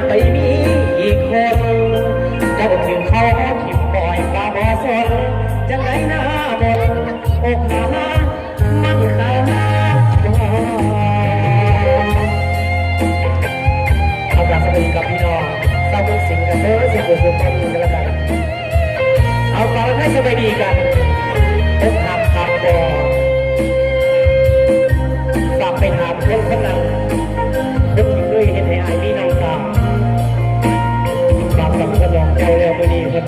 ไปมีอีกคนเจ้าถึงเขาทิมปล่อยกาบอสนจังไรหน้าบนอกหามันขาเอากลับสวัสดีกับพี่น้องเจ้าเป็นสิ่งกันเด้อสิ่งสุดๆต้องมีกันแล้วกันเอากลับให้สบายดีกันอกหักขาดบอกลับไปหาเพื่อนคนนั้นนึกถึงด้วยเห็นให้อายพี่น้องตามกับขนมใจเร็วไปดีครับ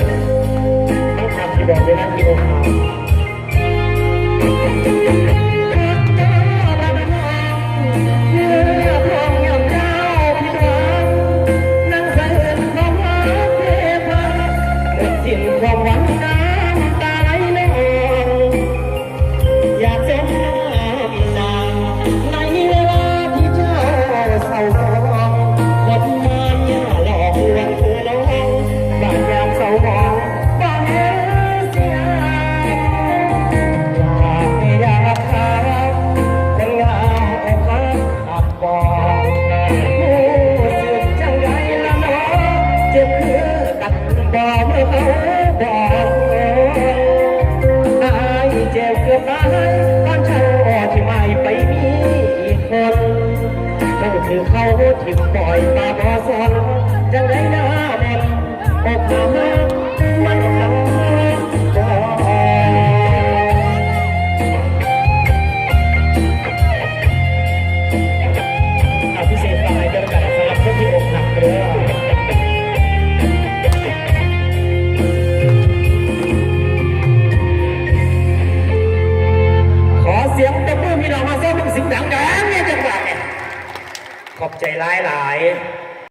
ต้องทำที่บอกเวลาที่โอคาความหวังน้ำตาไหลไม่ออกอยากเส้นน้ำตาในเวลาที่เจ้าเศร้าหมองคนมาเนี่ยหลอกลวงคือน้องบาดยามเศร้าหมองบาดเสียอยากขาดคนงามอกหักขับบอกผู้สึกจังไรละน้องเจ็บคือกันบอกเมื่อเขาเจ็บเกือบตายบ้านเช่าที่ไม่ไปมีอีกคนนั่นคือเขาที่ปล่อยมาบอสนจังไรหน้าบนอกหามันทำเอาพิเศษมาให้กันกันสำหรับคนที่อกหักเรือเสียงตะมือพี่น้องมาเส้นเป็นสิ่งดังๆเนี่ยจังหวะเนี่ยขอบใจหลาย